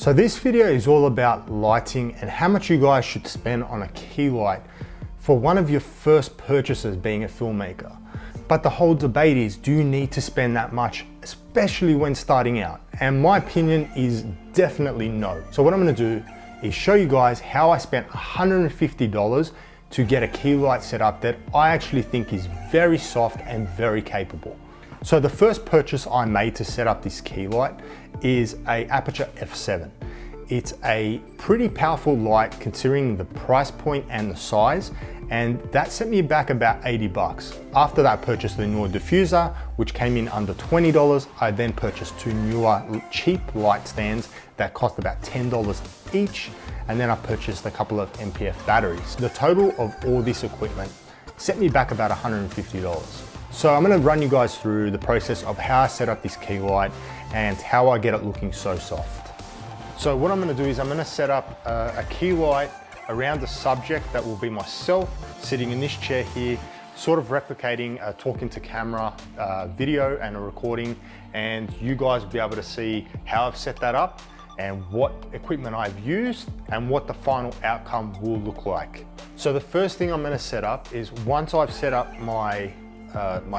So this video is all about lighting and how much you guys should spend on a key light for one of your first purchases being a filmmaker. But the whole debate is, do you need to spend that much, especially when starting out? And my opinion is definitely no. So what I'm gonna do is show you guys how I spent $150 to get a key light set up that I actually think is very soft and very capable. So the first purchase I made to set up this key light is a aputure f7. It's a pretty powerful light considering the price point and the size, and that set me back about 80 bucks. After that, I purchased the newer diffuser, which came in under $20. I then purchased two newer cheap light stands that cost about $10 each, and then I purchased a couple of MPF batteries. The total of all this equipment set me back about $150. So I'm gonna run you guys through the process of how I set up this key light and how I get it looking so soft. So what I'm gonna do is I'm gonna set up a key light around the subject that will be myself sitting in this chair here, sort of replicating a talking to camera video and a recording, and you guys will be able to see how I've set that up and what equipment I've used and what the final outcome will look like. So the first thing I'm gonna set up is, once I've set up my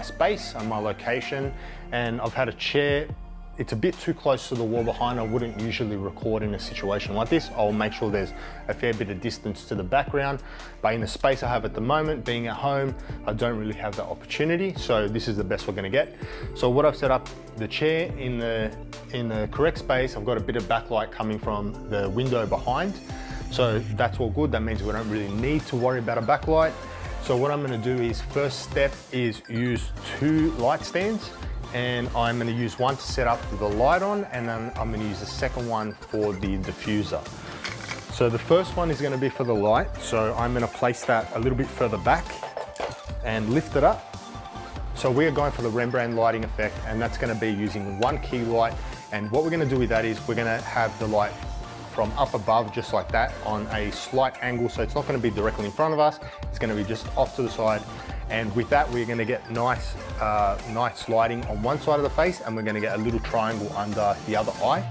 space and my location, and I've had a chair, it's a bit too close to the wall behind. I wouldn't usually record in a situation like this. I'll make sure there's a fair bit of distance to the background, but in the space I have at the moment, being at home, I don't really have that opportunity. So this is the best we're gonna get. So what I've set up, the chair in the correct space. I've got a bit of backlight coming from the window behind. So that's all good. That means we don't really need to worry about a backlight. So what I'm gonna do is, first step is use two light stands, and I'm gonna use one to set up the light on, and then I'm gonna use the second one for the diffuser. So the first one is gonna be for the light. So I'm gonna place that a little bit further back and lift it up. So we are going for the Rembrandt lighting effect, and that's gonna be using one key light. And what we're gonna do with that is we're gonna have the light from up above, just like that, on a slight angle. So it's not gonna be directly in front of us, it's gonna be just off to the side. And with that, we're gonna get nice lighting on one side of the face, and we're gonna get a little triangle under the other eye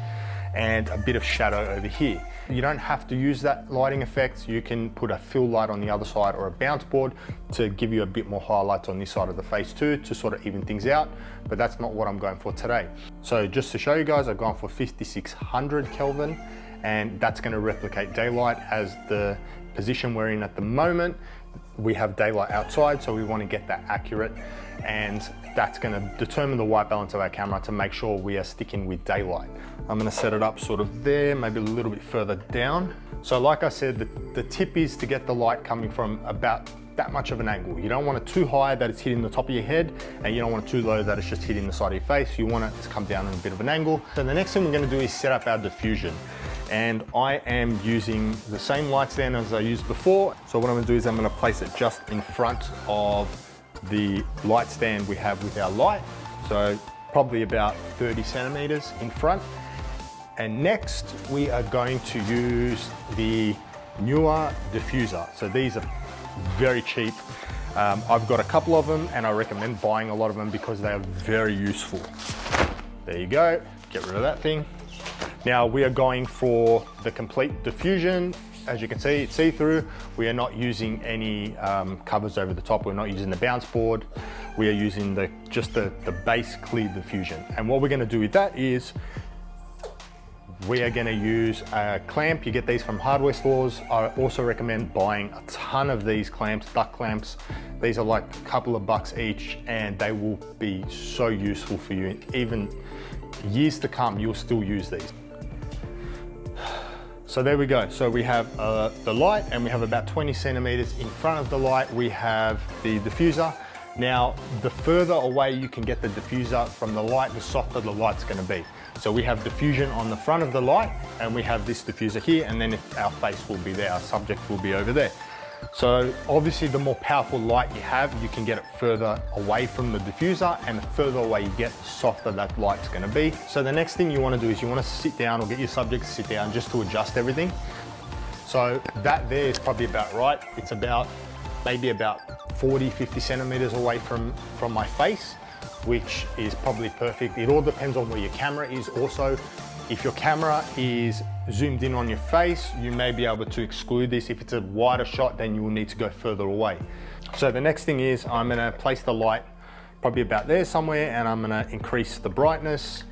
and a bit of shadow over here. You don't have to use that lighting effect. You can put a fill light on the other side or a bounce board to give you a bit more highlights on this side of the face too, to sort of even things out, but that's not what I'm going for today. So just to show you guys, I've gone for 5600 Kelvin, and that's gonna replicate daylight. As the position we're in at the moment, we have daylight outside, so we want to get that accurate, and that's going to determine the white balance of our camera to make sure we are sticking with daylight. I'm going to set it up sort of there, maybe a little bit further down. So like I said, the tip is to get the light coming from about that much of an angle. You don't want it too high that it's hitting the top of your head, and you don't want it too low that it's just hitting the side of your face. You want it to come down on a bit of an angle. So the next thing we're going to do is set up our diffusion. And I am using the same light stand as I used before. So what I'm gonna do is I'm gonna place it just in front of the light stand we have with our light. So probably about 30 centimeters in front. And next we are going to use the newer diffuser. So these are very cheap. I've got a couple of them, and I recommend buying a lot of them because they are very useful. There you go, get rid of that thing. Now we are going for the complete diffusion. As you can see, it's see-through. We are not using any covers over the top. We're not using the bounce board. We are using just the base clear diffusion. And what we're gonna do with that is, we are gonna use a clamp. You get these from hardware stores. I also recommend buying a ton of these clamps, duct clamps. These are like a couple of bucks each, and they will be so useful for you. Even years to come, you'll still use these. So there we go. So we have the light, and we have about 20 centimeters in front of the light. We have the diffuser. Now, the further away you can get the diffuser from the light, the softer the light's gonna be. So we have diffusion on the front of the light, and we have this diffuser here, and then our face will be there, our subject will be over there. So obviously the more powerful light you have, you can get it further away from the diffuser, and the further away you get, the softer that light's gonna be. So the next thing you wanna do is you wanna sit down, or get your subject to sit down, just to adjust everything. So that there is probably about right. It's maybe about 40, 50 centimeters away from my face, which is probably perfect. It all depends on where your camera is also. If your camera is zoomed in on your face, you may be able to exclude this. If it's a wider shot, then you will need to go further away. So the next thing is I'm gonna place the light probably about there somewhere, and I'm gonna increase the brightness.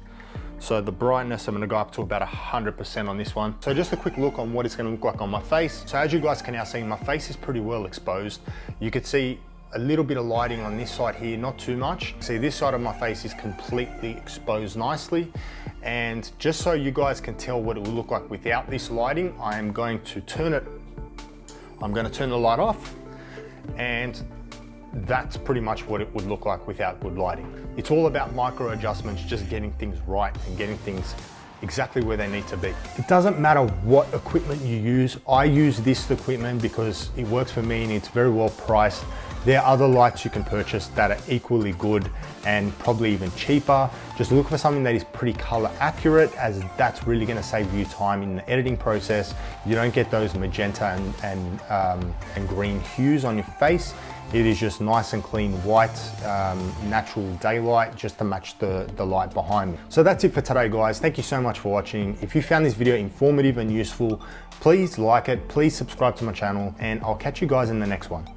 So the brightness, I'm gonna go up to about 100% on this one. So just a quick look on what it's gonna look like on my face. So as you guys can now see, my face is pretty well exposed. You could see a little bit of lighting on this side here, not too much. See, this side of my face is completely exposed nicely. And just so you guys can tell what it will look like without this lighting, I am going to turn the light off, and that's pretty much what it would look like without good lighting. It's all about micro adjustments, just getting things right and getting things exactly where they need to be. It doesn't matter what equipment you use. I use this equipment because it works for me and it's very well priced. There are other lights you can purchase that are equally good and probably even cheaper. Just look for something that is pretty color accurate, as that's really gonna save you time in the editing process. You don't get those magenta and green hues on your face. It is just nice and clean white, natural daylight, just to match the light behind me. So that's it for today, guys. Thank you so much for watching. If you found this video informative and useful, please like it, please subscribe to my channel, and I'll catch you guys in the next one.